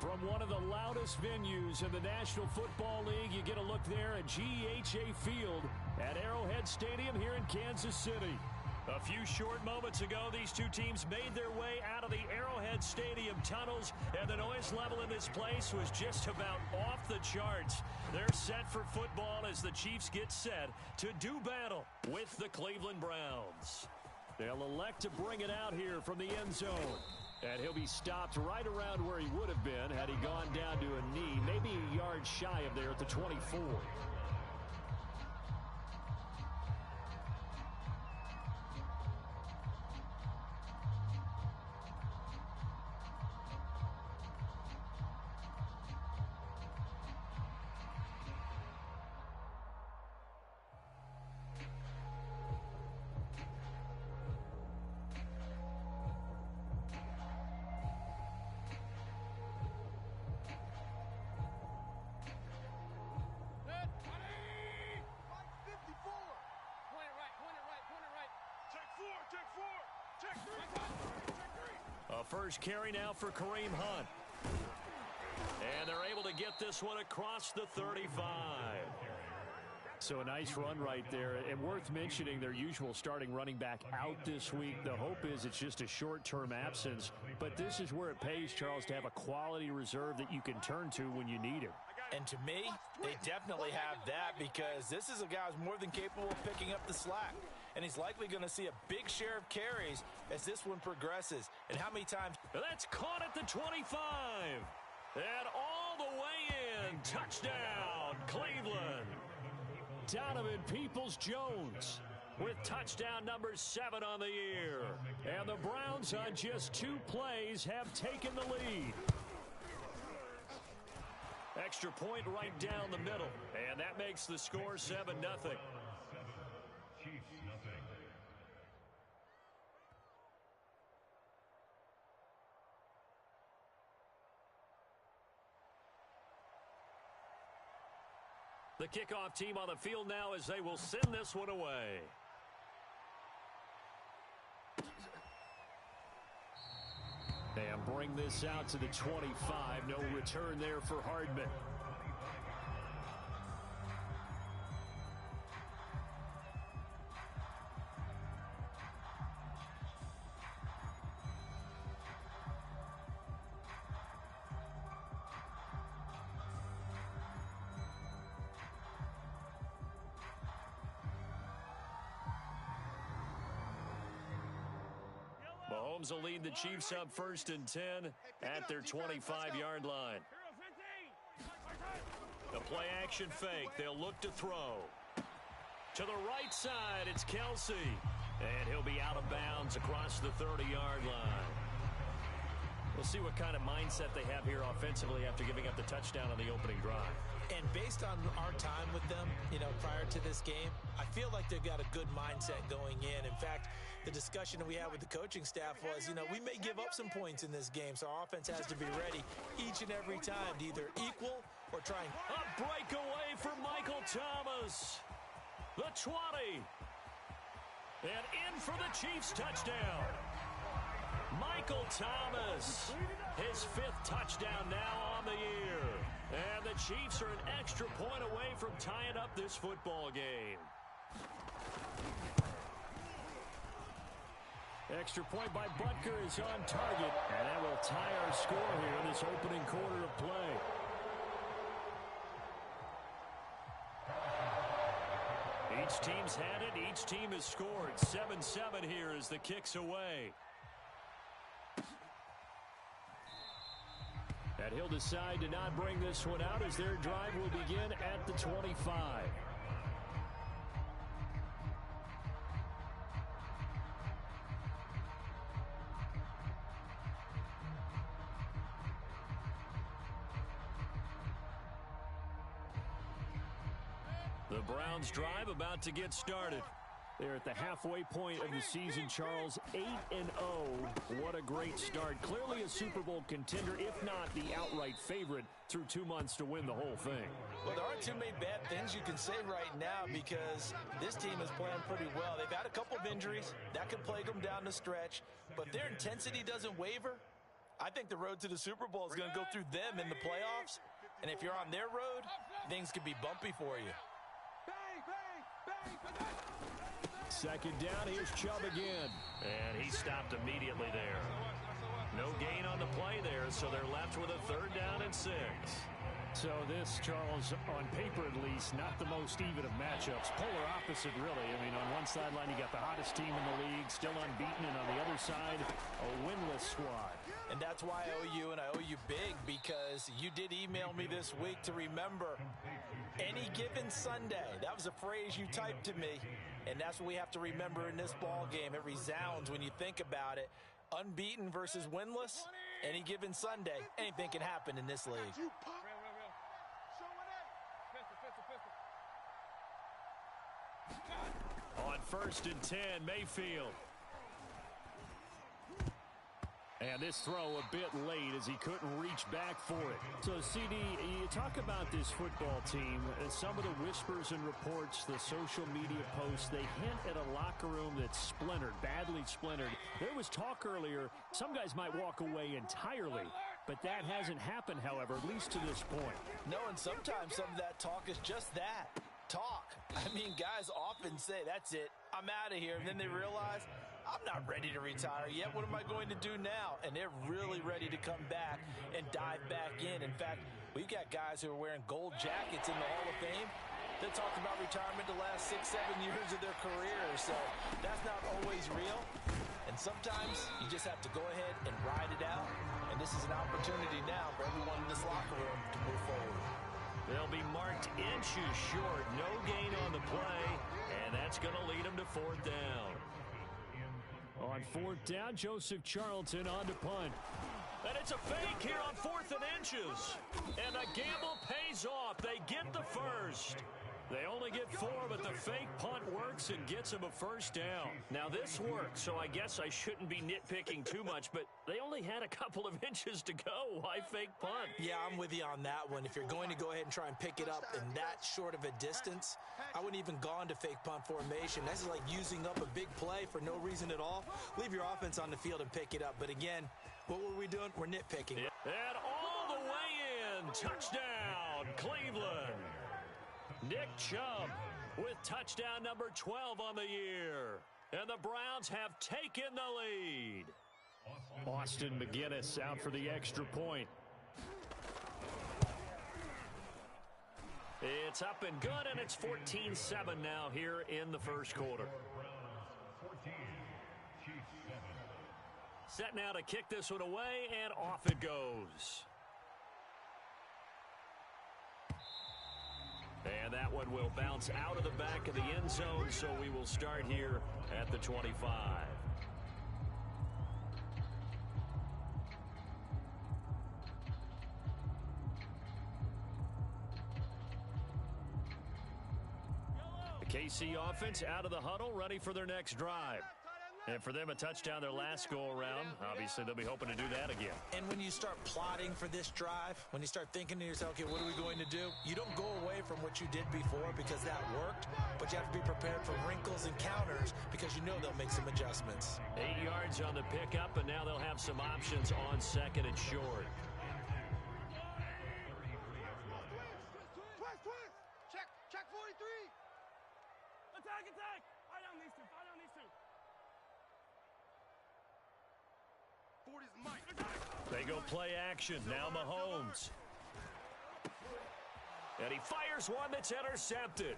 From one of the loudest venues in the National Football League, you get a look there at GEHA Field at Arrowhead Stadium here in Kansas City. A few short moments ago, these two teams made their way out of the Arrowhead Stadium tunnels, and the noise level in this place was just about off the charts. They're set for football as the Chiefs get set to do battle with the Cleveland Browns. They'll elect to bring it out here from the end zone. And he'll be stopped right around where he would have been had he gone down to a knee, maybe a yard shy of there at the 24. A first carry now for Kareem Hunt. And they're able to get this one across the 35. So a nice run right there, and worth mentioning their usual starting running back out this week. The hope is it's just a short-term absence, but this is where it pays, Charles, to have a quality reserve that you can turn to when you need him. And to me, they definitely have that, because this is a guy who's more than capable of picking up the slack. And he's likely going to see a big share of carries as this one progresses. And how many times? That's caught at the 25. And all the way in. Touchdown, Cleveland. Donovan Peoples-Jones with touchdown number 7 on the year. And the Browns on just 2 plays have taken the lead. Extra point right down the middle. And that makes the score 7-0. The kickoff team on the field now as they will send this one away. And bring this out to the 25. No return there for Hardman. Mahomes will lead the Chiefs up 1st and 10 at their 25-yard line. The play action fake. They'll look to throw. To the right side, it's Kelsey. And he'll be out of bounds across the 30-yard line. We'll see what kind of mindset they have here offensively after giving up the touchdown on the opening drive. And based on our time with them, prior to this game, I feel like they've got a good mindset going in. In fact, the discussion that we had with the coaching staff was, we may give up some points in this game, so our offense has to be ready each and every time to either equal or try and... A breakaway for Michael Thomas. The 20. And in for the Chiefs touchdown. Michael Thomas, his 5th touchdown now on the year. And the Chiefs are an extra point away from tying up this football game. Extra point by Butker is on target, and that will tie our score here in this opening quarter of play. Each team's had it. Each team has scored. 7-7 here as the kick's away. And he'll decide to not bring this one out as their drive will begin at the 25. The Browns drive about to get started. They're at the halfway point of the season, Charles. 8-0. What a great start. Clearly a Super Bowl contender, if not the outright favorite, through 2 months to win the whole thing. Well, there aren't too many bad things you can say right now because this team is playing pretty well. They've had a couple of injuries. That could plague them down the stretch. But their intensity doesn't waver. I think the road to the Super Bowl is going to go through them in the playoffs. And if you're on their road, things could be bumpy for you. Second down, here's Chubb again. And he stopped immediately there. No gain on the play there, so they're left with a 3rd down and 6. So this, Charles, on paper at least, not the most even of matchups. Polar opposite, really. I mean, on one sideline, you got the hottest team in the league, still unbeaten, and on the other side, a winless squad. And that's why I owe you, and I owe you big, because you did email me this week to remember any given Sunday. That was a phrase you typed to me, and that's what we have to remember in this ball game. It resounds when you think about it. Unbeaten versus winless, any given Sunday, anything can happen in this league. On 1st and 10, Mayfield. And this throw a bit late as he couldn't reach back for it. So, CD, you talk about this football team, some of the whispers and reports, the social media posts, they hint at a locker room that's splintered, badly splintered. There was talk earlier, some guys might walk away entirely, but that hasn't happened, however, at least to this point. No, and sometimes some of that talk is just that, talk. I mean, guys often say, that's it, I'm out of here, and then they realize, I'm not ready to retire yet. What am I going to do now? And they're really ready to come back and dive back in. In fact, we've got guys who are wearing gold jackets in the Hall of Fame that talked about retirement the last 6-7 years of their careers. So that's not always real. And sometimes you just have to go ahead and ride it out. And this is an opportunity now for everyone in this locker room to move forward. They'll be marked inches short. No gain on the play. And that's going to lead them to 4th down. On 4th down, Joseph Charlton on to punt. And it's a fake here on 4th and inches. And the gamble pays off. They get the first. They only get 4, but the fake punt works and gets them a 1st down. Now, this works, so I guess I shouldn't be nitpicking too much, but they only had a couple of inches to go. Why fake punt? Yeah, I'm with you on that one. If you're going to go ahead and try and pick it up in that short of a distance, I wouldn't even gone to fake punt formation. This is like using up a big play for no reason at all. Leave your offense on the field and pick it up. But again, what were we doing? We're nitpicking. And all the way in. Touchdown, Cleveland. Nick Chubb with touchdown number 12 on the year. And the Browns have taken the lead. Austin McGinnis out for the extra point. It's up and good, and it's 14-7 now here in the first quarter. Set now to kick this one away, and off it goes. And that one will bounce out of the back of the end zone, so we will start here at the 25. The KC offense out of the huddle, ready for their next drive. And for them, a touchdown their last go-around. Obviously, they'll be hoping to do that again. And when you start plotting for this drive, when you start thinking to yourself, okay, what are we going to do? You don't go away from what you did before because that worked, but you have to be prepared for wrinkles and counters because you know they'll make some adjustments. 8 yards on the pickup, and now they'll have some options on 2nd and short. Check 43. Attack. Fire down these two. 40's Mike. They go play action. Now Mahomes. And he fires one that's intercepted.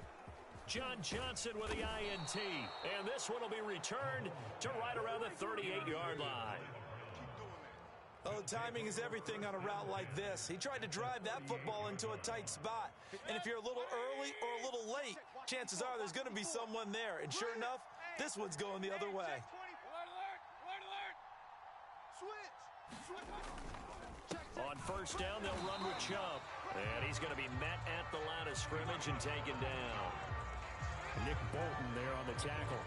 John Johnson with the INT. And this one will be returned to right around the 38-yard line. Oh, timing is everything on a route like this. He tried to drive that football into a tight spot. And if you're a little early or a little late, chances are there's going to be someone there. And sure enough, this one's going the other way. On 1st down, they'll run with Chubb. And he's going to be met at the line of scrimmage and taken down. Nick Bolton there on the tackle.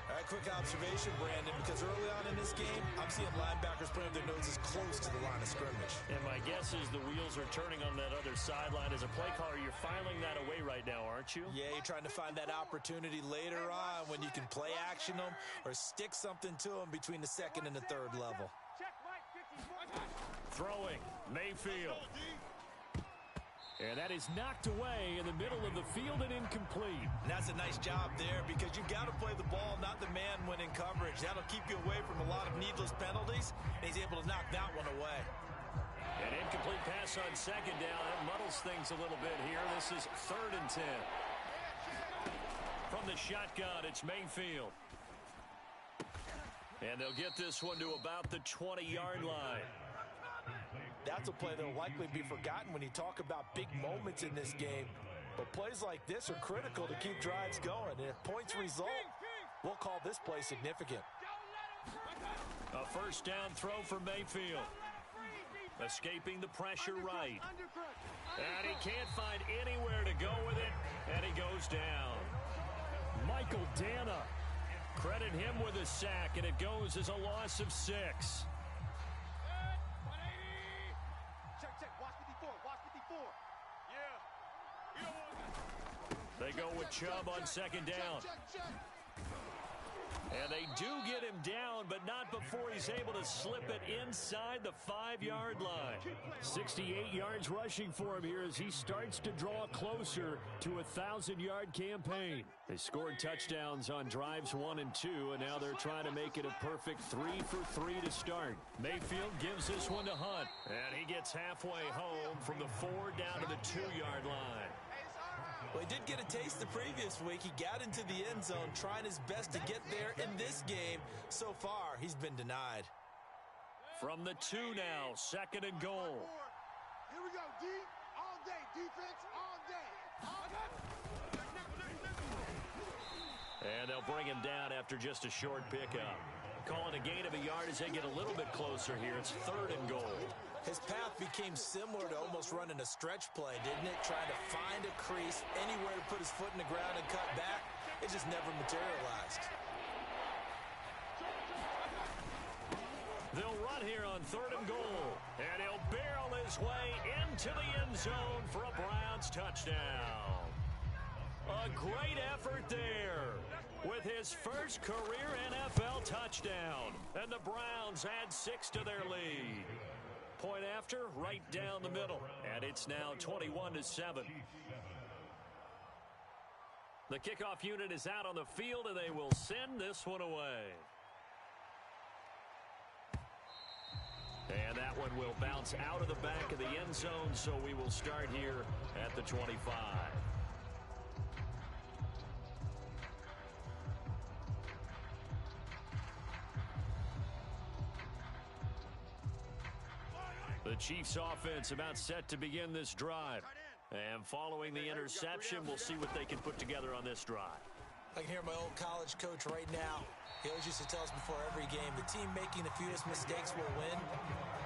All right, quick observation, Brandon, because early on in this game, I'm seeing linebackers putting their noses close to the line of scrimmage. And my guess is the wheels are turning on that other sideline. As a play caller, you're filing that away right now, aren't you? Yeah, you're trying to find that opportunity later on when you can play action them or stick something to them between the 2nd and the 3rd level. Check Mike 50. throwing. Mayfield. And that is knocked away in the middle of the field and incomplete. And that's a nice job there because you've got to play the ball, not the man when in coverage. That'll keep you away from a lot of needless penalties, and he's able to knock that one away. An incomplete pass on second down. That muddles things a little bit here. This is 3rd and 10. From the shotgun, it's Mayfield. And they'll get this one to about the 20-yard line. That's a play that will likely be forgotten when you talk about big moments in this game. But plays like this are critical to keep drives going. And if points result, we'll call this play significant. A first down throw for Mayfield. Escaping the pressure right. And he can't find anywhere to go with it. And he goes down. Michael Dana. Credit him with a sack, and it goes as a loss of 6. They go with Chubb on second down. And they do get him down, but not before he's able to slip it inside the 5-yard line. 68 yards rushing for him here as he starts to draw closer to a 1,000-yard campaign. They scored touchdowns on drives 1 and 2, and now they're trying to make it a perfect 3 for 3 to start. Mayfield gives this one to Hunt, and he gets halfway home from the 4 down to the 2-yard line. Well, he did get a taste the previous week. He got into the end zone trying his best to get there in this game. So far, he's been denied. From the 2 now, 2nd and goal. Here we go, D. All day. Defense all day. All day. And they'll bring him down after just a short pickup. Calling a gain of a yard as they get a little bit closer here. It's 3rd and goal. His path became similar to almost running a stretch play, didn't it? Trying to find a crease, anywhere to put his foot in the ground and cut back. It just never materialized. They'll run here on 3rd and goal. And he'll barrel his way into the end zone for a Browns touchdown. A great effort there with his first career NFL touchdown. And the Browns add 6 to their lead. Point after, right down the middle. And it's now 21-7. The kickoff unit is out on the field, and they will send this one away. And that one will bounce out of the back of the end zone, so we will start here at the 25. The Chiefs offense about set to begin this drive. And following the interception, we'll see what they can put together on this drive. I can hear my old college coach right now. He always used to tell us before every game, the team making the fewest mistakes will win.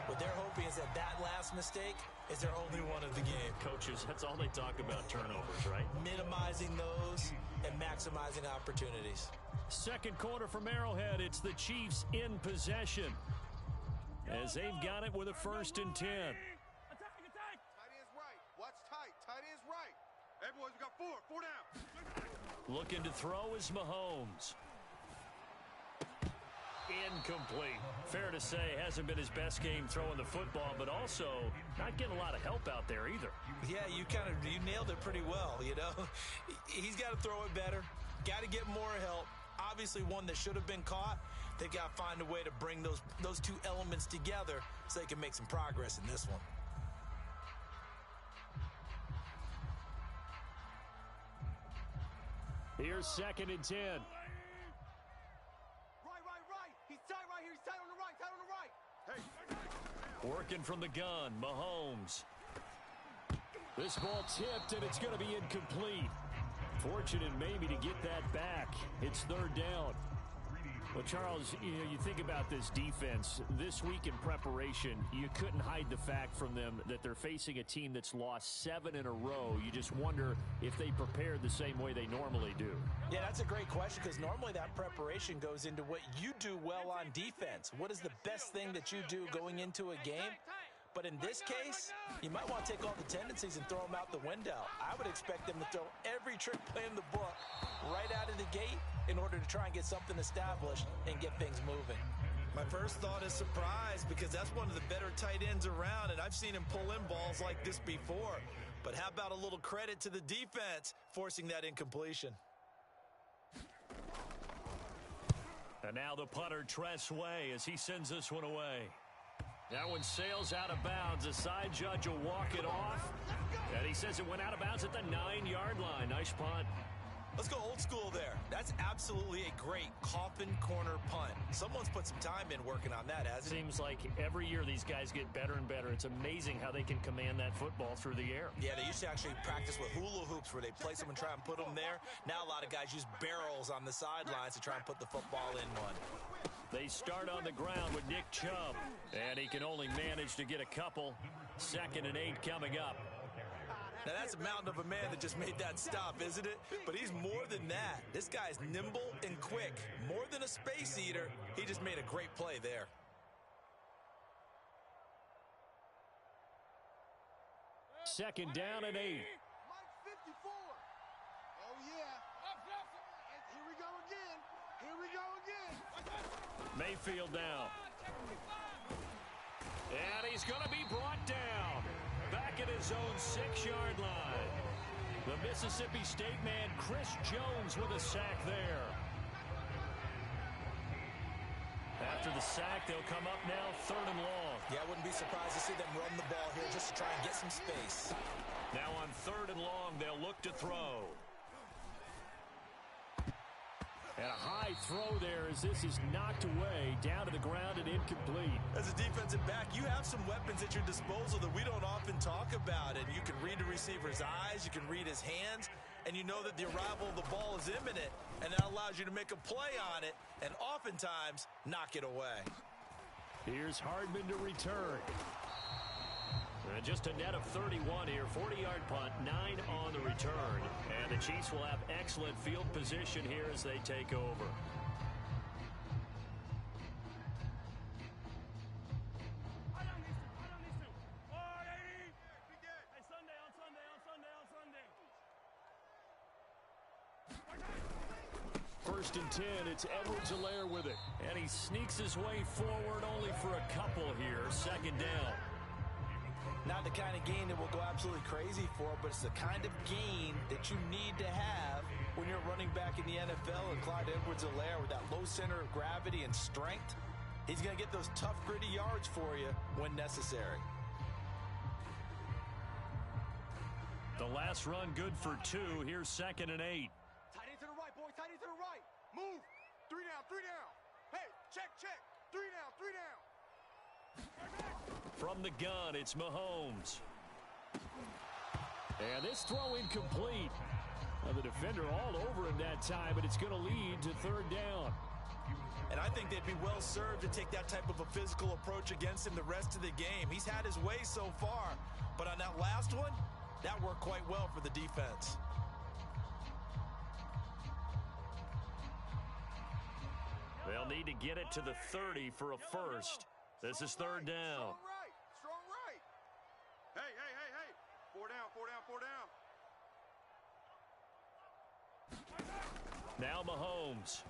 What they're hoping is that that last mistake is their only one of the game. Coaches, that's all they talk about, turnovers, right? Minimizing those and maximizing opportunities. Second quarter from Arrowhead, it's the Chiefs in possession, as they've got it with a 1st and 10. Attack, attack. Tight end's right. Watch tight. Tight end's right. Hey, boys, we got 4. 4 down. Looking to throw is Mahomes. Incomplete. Fair to say, hasn't been his best game throwing the football, but also not getting a lot of help out there either. Yeah, you nailed it pretty well, you know. He's got to throw it better. Got to get more help. Obviously one that should have been caught. They've got to find a way to bring those two elements together so they can make some progress in this one. Here's 2nd and 10. Right. He's tight right here. He's tight on the right. Tight on the right. Hey. Working from the gun, Mahomes. This ball tipped, and it's going to be incomplete. Fortunate maybe to get that back. It's 3rd down. Well, Charles, you think about this defense. This week in preparation, you couldn't hide the fact from them that they're facing a team that's lost 7 in a row. You just wonder if they prepared the same way they normally do. Yeah, that's a great question because normally that preparation goes into what you do well on defense. What is the best thing that you do going into a game? But in this case, you might want to take all the tendencies and throw them out the window. I would expect them to throw every trick play in the book right out of the gate in order to try and get something established and get things moving. My first thought is surprise, because that's one of the better tight ends around, and I've seen him pull in balls like this before. But how about a little credit to the defense forcing that incompletion? And now the punter, Tress Way, as he sends this one away. That one sails out of bounds. The side judge will walk it off. And he says it went out of bounds at the 9-yard line. Nice punt. Let's go old school there. That's absolutely a great coffin corner punt. Someone's put some time in working on that, hasn't it? Seems like every year these guys get better and better. It's amazing how they can command that football through the air. Yeah, they used to actually practice with hula hoops where they place them and try and put them there. Now a lot of guys use barrels on the sidelines to try and put the football in one. They start on the ground with Nick Chubb, and he can only manage to get a couple. 2nd and 8 coming up. Now, that's a mountain of a man that just made that stop, isn't it? But he's more than that. This guy's nimble and quick. More than a space eater, he just made a great play there. Second down and 8. Mike 54. Oh, yeah. Here we go again. Here we go again. Mayfield down. And he's going to be brought down. Back at his own 6-yard line. The Mississippi State man, Chris Jones, with a sack there. After the sack, they'll come up now 3rd and long. Yeah, I wouldn't be surprised to see them run the ball here just to try and get some space. Now on 3rd and long, they'll look to throw. And a high throw there as this is knocked away, down to the ground and incomplete. As a defensive back, you have some weapons at your disposal that we don't often talk about. And you can read the receiver's eyes, you can read his hands, and you know that the arrival of the ball is imminent, and that allows you to make a play on it and oftentimes knock it away. Here's Hardman to return. Just a net of 31 here, 40-yard punt, 9 on the return. And the Chiefs will have excellent field position here as they take over. First and 10, it's Edwards-Helaire with it. And he sneaks his way forward only for a couple here, 2nd down. Not the kind of gain that will go absolutely crazy for, but it's the kind of gain that you need to have when you're running back in the NFL. And Clyde Edwards-Helaire, with that low center of gravity and strength, he's going to get those tough, gritty yards for you when necessary. The last run good for 2. Here's 2nd and 8. Tight end to the right, boys. Tight end to the right. Move. 3 down, 3 down. Hey, check. 3 down, 3 down. From the gun, it's Mahomes. And this throw incomplete. Now the defender all over him that time, but it's going to lead to 3rd down. And I think they'd be well served to take that type of a physical approach against him the rest of the game. He's had his way so far, but on that last one, that worked quite well for the defense. They'll need to get it to the 30 for a first. This is 3rd down. Strong right. Hey. 4 down, 4 down, 4 down. Now Mahomes.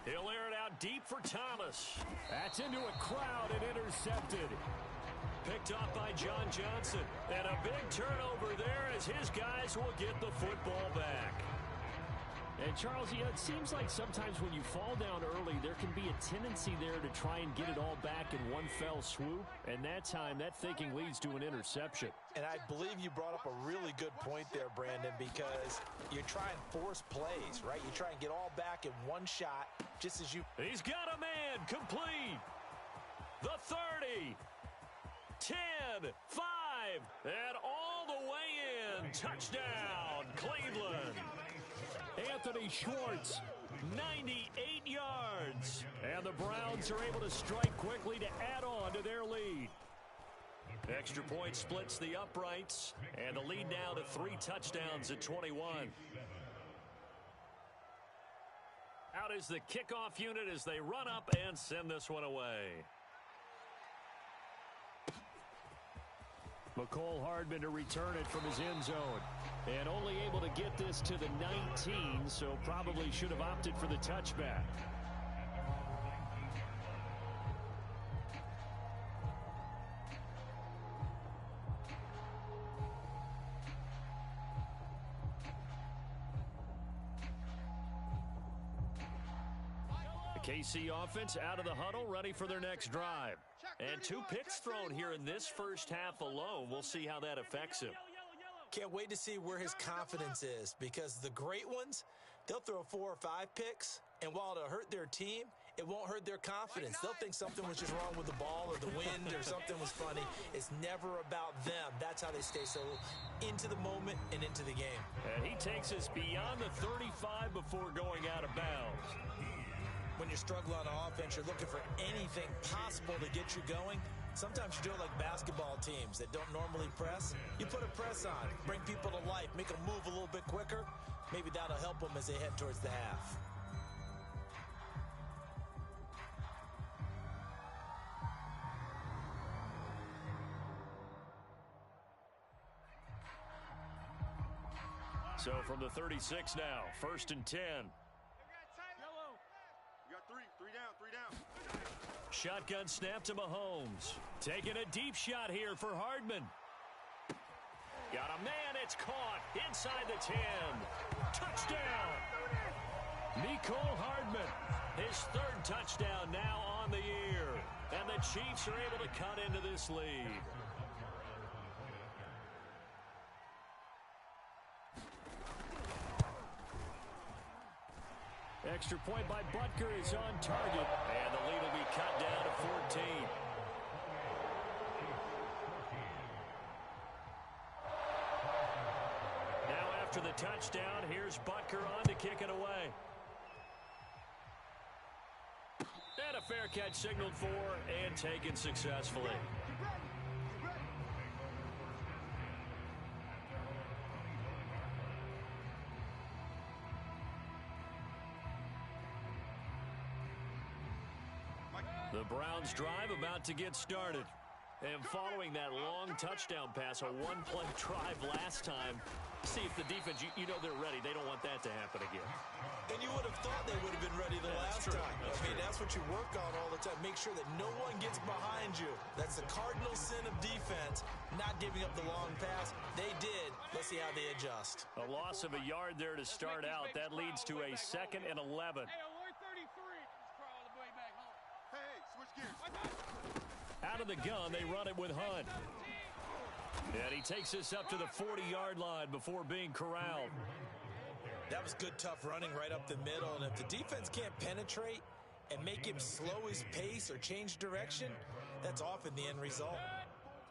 He'll air it out deep for Thomas. That's into a crowd and intercepted. Picked off by John Johnson. And a big turnover there as his guys will get the football back. And Charles, it seems like sometimes when you fall down early, there can be a tendency there to try and get it all back in one fell swoop. And that time, that thinking leads to an interception. And I believe you brought up a really good point there, Brandon, because you try and force plays, right? You try and get all back in one shot, just as you... He's got a man, complete. The 30, 10, 5, and all the way in. Touchdown, Cleveland. Anthony Schwartz, 98 yards. And the Browns are able to strike quickly to add on to their lead. Extra point splits the uprights, and the lead now to 3 touchdowns at 21. Out is the kickoff unit as they run up and send this one away. McCole Hardman to return it from his end zone. And only able to get this to the 19, so probably should have opted for the touchback. KC offense out of the huddle, ready for their next drive. And 2 picks thrown here in this first half alone. We'll see how that affects him. Can't wait to see where his confidence is, because the great ones, they'll throw 4 or 5 picks, and while it'll hurt their team, it won't hurt their confidence. They'll think something was just wrong with the ball or the wind or something was funny. It's never about them. That's how they stay so into the moment and into the game. And he takes us beyond the 35 before going out of bounds. When you're struggling on offense, you're looking for anything possible to get you going. Sometimes you do it like basketball teams that don't normally press. You put a press on, bring people to life, make them move a little bit quicker. Maybe that'll help them as they head towards the half. So from the 36 now, 1st and 10. You got 3 down. Shotgun snap to Mahomes. Taking a deep shot here for Hardman. Got a man, it's caught inside the 10. Touchdown! Mecole Hardman, his 3rd touchdown now on the year. And the Chiefs are able to cut into this lead. Extra point by Butker is on target, and the lead will be cut down to 14. Now after the touchdown, here's Butker on to kick it away. And a fair catch signaled for and taken successfully. The Browns drive about to get started. And following that long touchdown pass, a 1-play drive last time, see if the defense, you know they're ready. They don't want that to happen again. And you would have thought they would have been ready the last time. That's what you work on all the time. Make sure that no one gets behind you. That's the cardinal sin of defense, not giving up the long pass. They did. Let's see how they adjust. A loss of a yard there to start out. That leads to a 2nd and 11. Out of the gun, they run it with Hunt. And he takes us up to the 40-yard line before being corralled. That was good, tough running right up the middle. And if the defense can't penetrate and make him slow his pace or change direction, that's often the end result.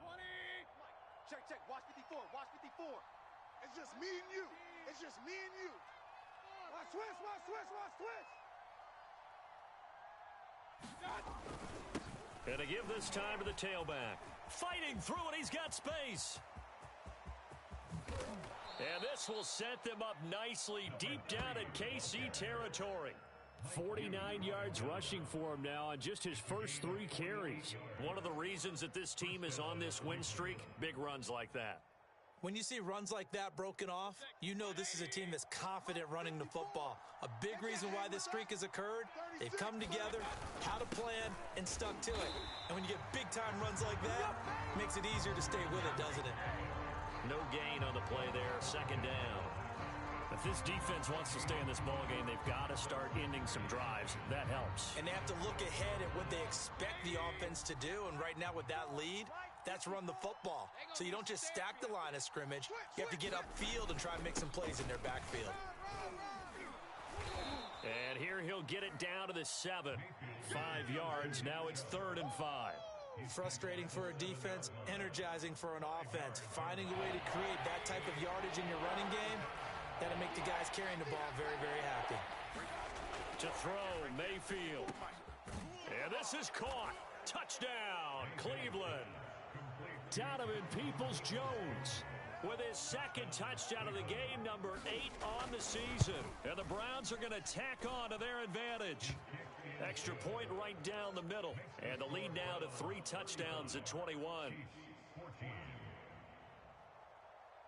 20. Check. Watch 54. It's just me and you. Watch switch. And to give this time to the tailback. Fighting through it, he's got space. And this will set them up nicely deep down in KC territory. 49 yards rushing for him now on just his first 3 carries. One of the reasons that this team is on this win streak, big runs like that. When you see runs like that broken off, you know this is a team that's confident running the football. A big reason why this streak has occurred, they've come together, had a plan, and stuck to it. And when you get big-time runs like that, it makes it easier to stay with it, doesn't it? No gain on the play there, 2nd down. If this defense wants to stay in this ballgame, they've got to start ending some drives. That helps. And they have to look ahead at what they expect the offense to do. And right now with that lead, that's run the football. So you don't just stack the line of scrimmage. You have to get upfield and try and make some plays in their backfield. And here he'll get it down to the 7. 5 yards. Now it's 3rd and 5. Frustrating for a defense, energizing for an offense. Finding a way to create that type of yardage in your running game, that'll make the guys carrying the ball very, very happy. To throw, Mayfield. And this is caught. Touchdown, Cleveland. Donovan Peoples-Jones with his 2nd touchdown of the game, number 8 on the season. And the Browns are going to tack on to their advantage. Extra point right down the middle. And the lead now to 3 touchdowns at 21.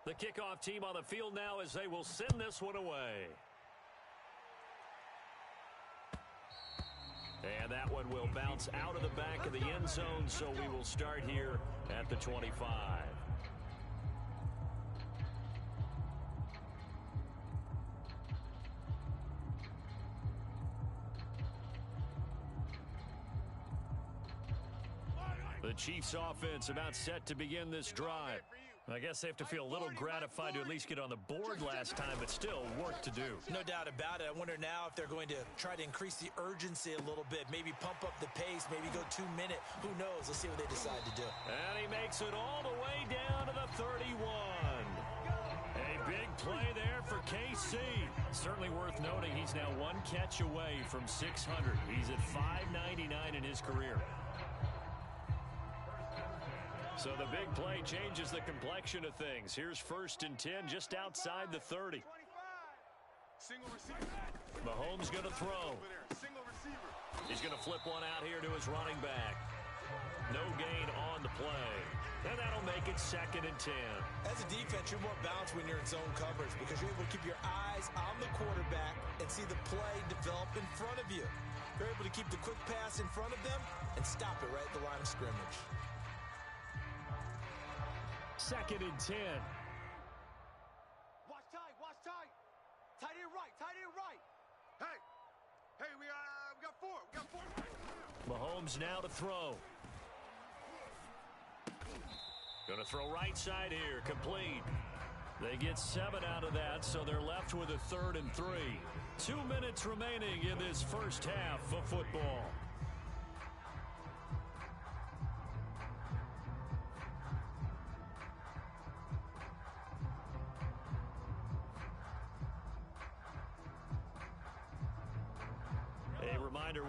The kickoff team on the field now as they will send this one away. And that one will bounce out of the back of the end zone, so we will start here at the 25. The Chiefs offense about set to begin this drive. I guess they have to feel a little gratified to at least get on the board last time, but still work to do. No doubt about it. I wonder now if they're going to try to increase the urgency a little bit, maybe pump up the pace, maybe go 2 minute. Who knows? Let's see what they decide to do. And he makes it all the way down to the 31. A big play there for KC. Certainly worth noting he's now 1 catch away from 600. He's at 599 in his career. So the big play changes the complexion of things. Here's 1st and 10 just outside the 30. Mahomes going to throw. He's going to flip one out here to his running back. No gain on the play. And that'll make it 2nd and 10. As a defense, you're more balanced when you're in zone coverage because you're able to keep your eyes on the quarterback and see the play develop in front of you. You're able to keep the quick pass in front of them and stop it right at the line of scrimmage. 2nd and 10. Watch tight, watch tight. Tight end right, tight end right. Hey, we got 4. We got 4. Mahomes now to throw. Going to throw right side here, complete. They get 7 out of that, so they're left with a 3rd and 3. 2 minutes remaining in this first half of football.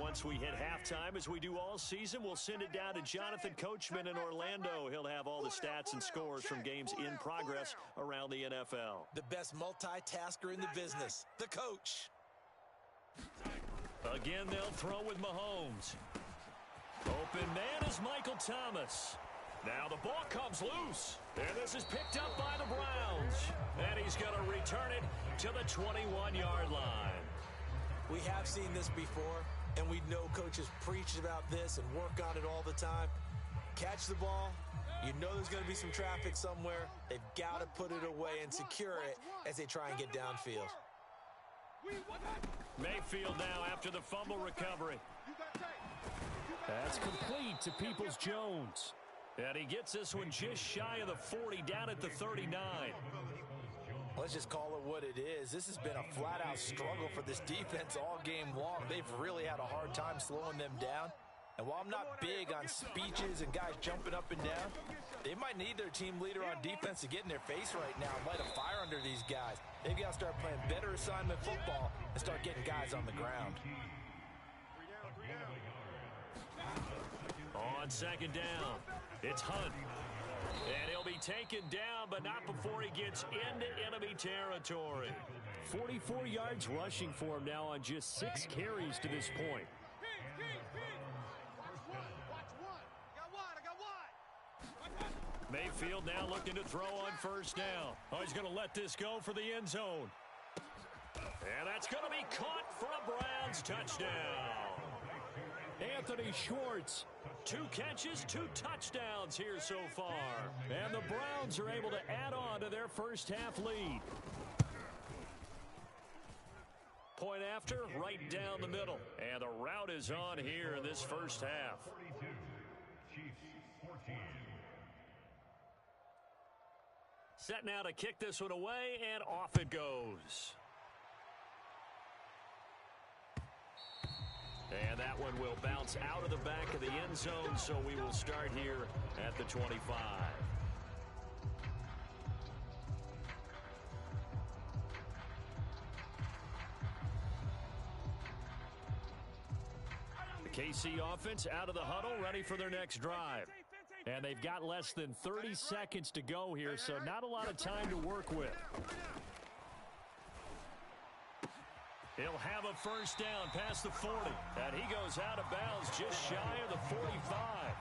Once we hit halftime, as we do all season, we'll send it down to Jonathan Coachman in Orlando. He'll have all the stats and scores from games in progress around the NFL. The best multitasker in the business, the coach. Again, they'll throw with Mahomes. Open man is Michael Thomas. Now the ball comes loose, and this is picked up by the Browns. And he's going to return it to the 21-yard line. We have seen this before, and we know coaches preach about this and work on it all the time. Catch the ball. You know there's going to be some traffic somewhere. They've got to put it away and secure it as they try and get downfield. Mayfield now after the fumble recovery. That's complete to Peoples-Jones. And he gets this one just shy of the 40, down at the 39. Let's just call it what it is. This has been a flat-out struggle for this defense all game long. They've really had a hard time slowing them down. And while I'm not big on speeches and guys jumping up and down, they might need their team leader on defense to get in their face right now and light a fire under these guys. They've got to start playing better assignment football and start getting guys on the ground. On 2nd down, it's Hunt. And he'll be taken down, but not before he gets into enemy territory. 44 yards rushing for him now on just 6 carries to this point. Mayfield now looking to throw on 1st down. Oh, he's going to let this go for the end zone. And that's going to be caught for a Browns touchdown. Anthony Schwartz. 2 catches, 2 touchdowns here so far. And the Browns are able to add on to their first half lead. Point after, right down the middle. And the route is on here in this first half. Set now to kick this one away, and off it goes. And that one will bounce out of the back of the end zone, so we will start here at the 25. The KC offense out of the huddle, ready for their next drive. And they've got less than 30 seconds to go here, so not a lot of time to work with. He'll have a 1st down past the 40. And he goes out of bounds just shy of the 45.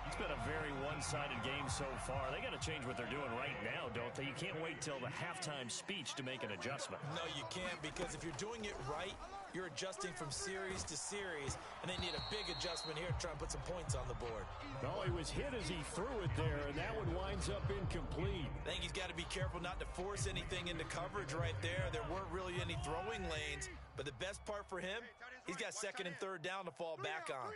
It's been a very one-sided game so far. They got to change what they're doing right now, don't they? You can't wait till the halftime speech to make an adjustment. No, you can't, because if you're doing it right, you're adjusting from series to series, and they need a big adjustment here to try and put some points on the board. Oh, he was hit as he threw it there, and that one winds up incomplete. I think he's got to be careful not to force anything into coverage right there. There weren't really any throwing lanes, but the best part for him, he's got 2nd and 3rd down to fall back on.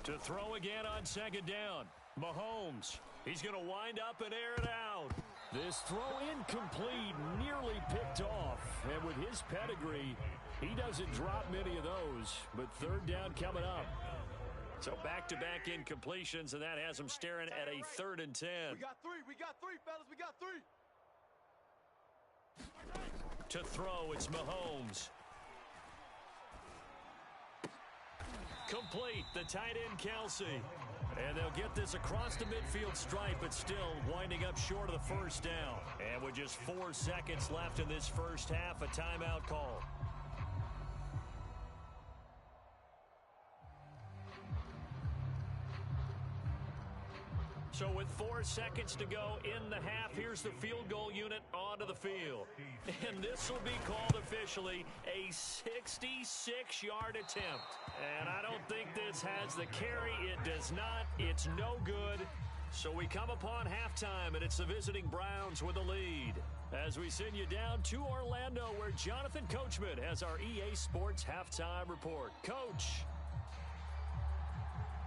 To throw again on second down. Mahomes. He's going to wind up and air it out. This throw incomplete, nearly picked off. And with his pedigree, he doesn't drop many of those. But third down coming up. So back-to-back incompletions, and that has him staring at a 3rd and 10. We got three, fellas. We got three. To throw, it's Mahomes. Complete, the tight end, Kelsey. And they'll get this across the midfield stripe, but still winding up short of the first down. And with just 4 seconds left in this first half, a timeout call. So with 4 seconds to go in the half, here's the field goal unit onto the field. And this will be called officially a 66-yard attempt. And I don't think this has the carry. It does not. It's no good. So we come upon halftime, and it's the visiting Browns with the lead. As we send you down to Orlando, where Jonathan Coachman has our EA Sports halftime report. Coach.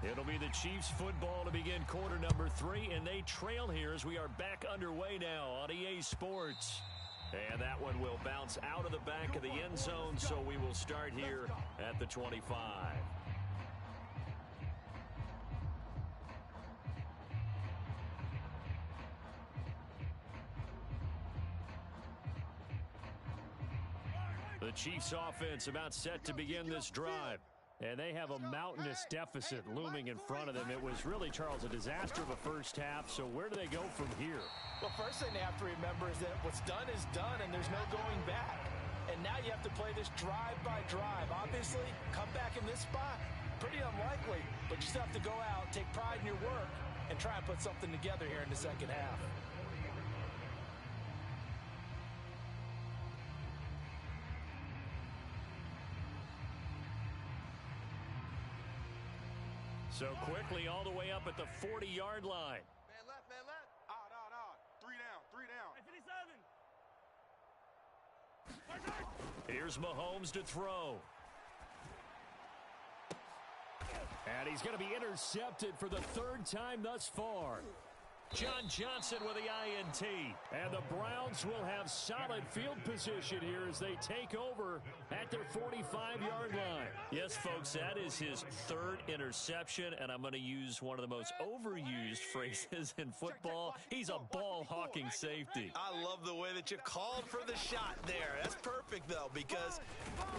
It'll be the Chiefs football to begin quarter number 3, and they trail here as we are back underway now on EA Sports. And that one will bounce out of the back of the end zone, so we will start here at the 25. The Chiefs offense about set to begin this drive. And they have a mountainous deficit looming in front of them. It was really, Charles, a disaster of a first half. So where do they go from here? Well, first thing they have to remember is that what's done is done, and there's no going back. And now you have to play this drive by drive. Obviously, come back in this spot, pretty unlikely. But you still have to go out, take pride in your work, and try and put something together here in the second half. So quickly all the way up at the 40-yard line. Man left. Ah. 3 down. Here's Mahomes to throw. And he's going to be intercepted for the 3rd time thus far. John Johnson with the INT. And the Browns will have solid field position here as they take over at their 45-yard line. Yes, folks, that is his 3rd interception, and I'm going to use one of the most overused phrases in football. He's a ball-hawking safety. I love the way that you called for the shot there. That's perfect, though, because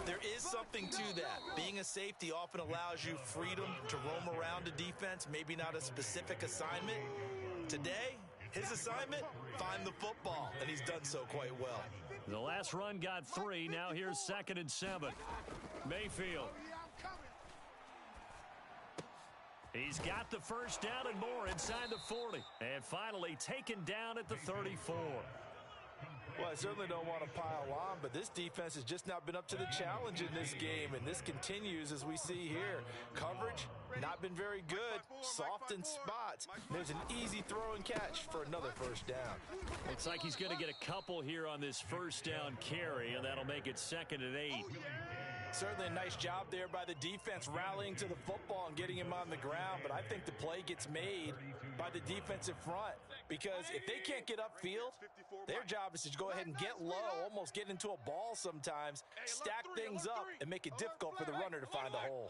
there is something to that. Being a safety often allows you freedom to roam around a defense, maybe not a specific assignment. Today, his assignment, find the football, and he's done so quite well. The last run got 3. Now here's 2nd and 7. Mayfield. He's got the first down and more inside the 40. And finally taken down at the 34. Well, I certainly don't want to pile on, but this defense has just not been up to the challenge in this game, and this continues as we see here. Coverage, not been very good. Soft in spots. There's an easy throw and catch for another first down. Looks like he's going to get a couple here on this first down carry, and that'll make it 2nd and 8. Certainly a nice job there by the defense rallying to the football and getting him on the ground, but I think the play gets made by the defensive front because if they can't get upfield, their job is to go ahead and get low, almost get into a ball sometimes, stack things up, and make it difficult for the runner to find a hole.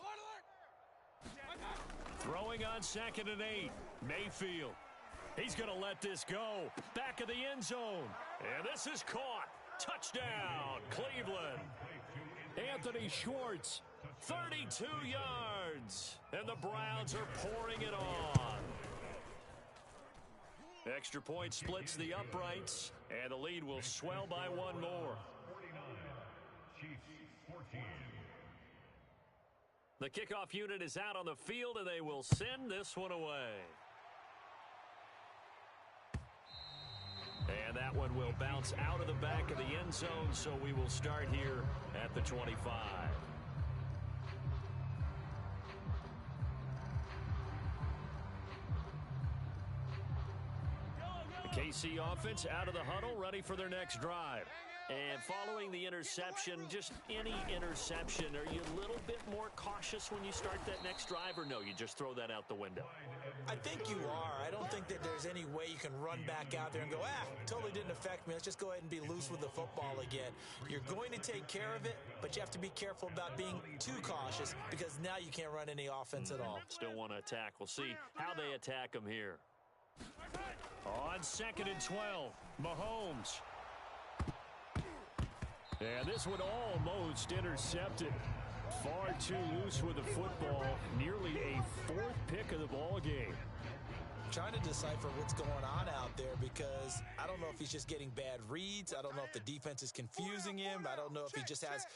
Throwing on 2nd and 8, Mayfield. He's going to let this go. Back of the end zone. And this is caught. Touchdown, Cleveland. Anthony Schwartz, 32 yards. And the Browns are pouring it on. Extra point splits the uprights, and the lead will swell by 1 more. The kickoff unit is out on the field, and they will send this one away. And that one will bounce out of the back of the end zone, so we will start here at the 25. The KC offense out of the huddle, ready for their next drive. And following the interception, just any interception, are you a little bit more cautious when you start that next drive, or no, you just throw that out the window? I think you are. I don't think that there's any way you can run back out there and go, totally didn't affect me. Let's just go ahead and be loose with the football again. You're going to take care of it, but you have to be careful about being too cautious because now you can't run any offense at all. Still want to attack. We'll see how they attack them here. On 2nd and 12, Mahomes. And this one almost intercepted. Far too loose with the football. Nearly a 4th pick of the ball game. Trying to decipher what's going on out there because I don't know if he's just getting bad reads. I don't know if the defense is confusing him. I don't know if he just has,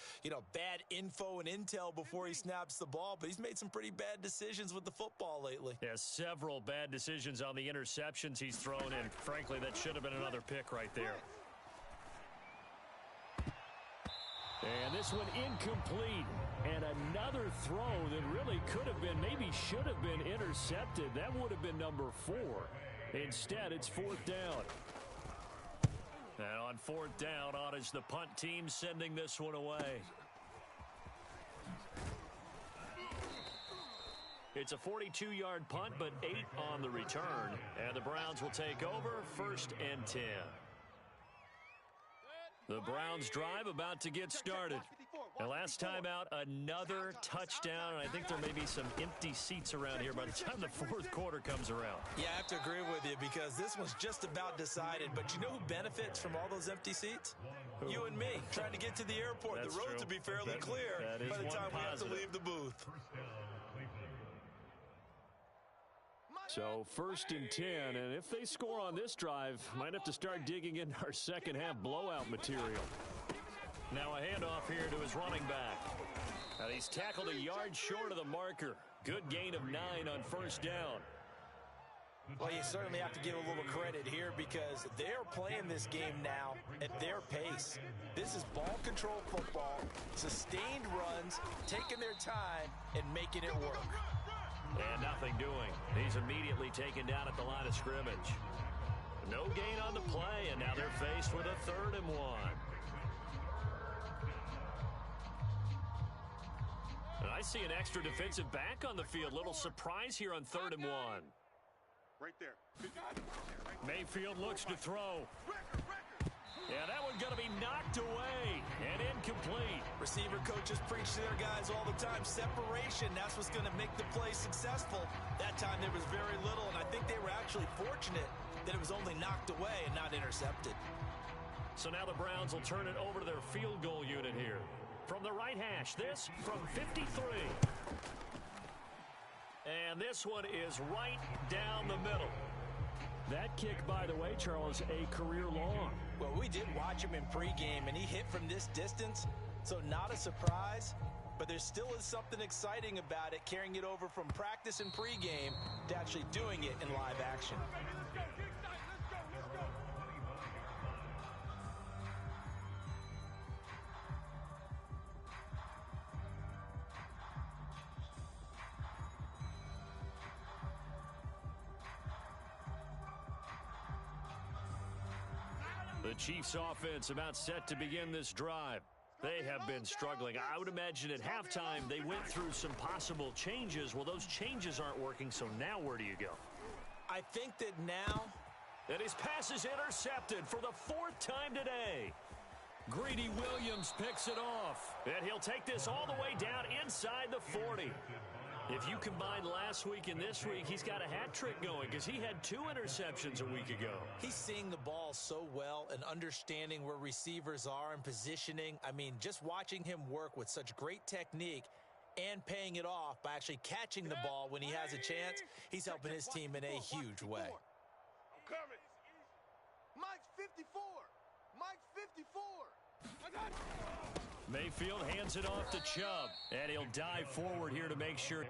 bad info and intel before he snaps the ball. But he's made some pretty bad decisions with the football lately. Yeah, several bad decisions on the interceptions he's thrown in. Frankly, that should have been another pick right there. And this one incomplete. And another throw that really could have been, maybe should have been intercepted. That would have been number 4. Instead, it's 4th down. And on 4th down, on is the punt team sending this one away. It's a 42-yard punt, but 8 on the return. And the Browns will take over 1st and 10. The Browns drive about to get started. And last time out, another touchdown. And I think there may be some empty seats around here by the time the 4th quarter comes around. Yeah, I have to agree with you because this one's just about decided. But you know who benefits from all those empty seats? Who? You and me, trying to get to the airport. That's the roads will be fairly clear by the time we have to leave the booth. So 1st and 10, and if they score on this drive, might have to start digging into our second half blowout material. Now a handoff here to his running back. And he's tackled a yard short of the marker. Good gain of 9 on 1st down. Well, you certainly have to give a little credit here because they're playing this game now at their pace. This is ball control football, sustained runs, taking their time, and making it work. And nothing doing. He's immediately taken down at the line of scrimmage. No gain on the play, and now they're faced with a 3rd and 1. And I see an extra defensive back on the field. Little surprise here on 3rd and 1. Right there. Mayfield looks to throw. Yeah, that one's going to be knocked away and incomplete. Receiver coaches preach to their guys all the time. Separation, that's what's going to make the play successful. That time there was very little, and I think they were actually fortunate that it was only knocked away and not intercepted. So now the Browns will turn it over to their field goal unit here. From the right hash, this from 53. And this one is right down the middle. That kick, by the way, Charles, a career long. Well, we did watch him in pregame, and he hit from this distance, so not a surprise. But there still is something exciting about it, carrying it over from practice and pregame to actually doing it in live action. The Chiefs offense about set to begin this drive. They have been struggling. I would imagine at halftime they went through some possible changes. Well, those changes aren't working, so now where do you go? I think that now... And his pass is intercepted for the 4th time today. Greedy Williams picks it off. And he'll take this all the way down inside the 40. If you combine last week and this week, he's got a hat trick going because he had 2 interceptions a week ago. He's seeing the ball so well and understanding where receivers are and positioning. I mean, just watching him work with such great technique and paying it off by actually catching the ball when he has a chance, he's helping his team in a huge way. I'm coming. Mike's 54. Mike's 54. I got you. Mayfield hands it off to Chubb, and he'll dive forward here to make sure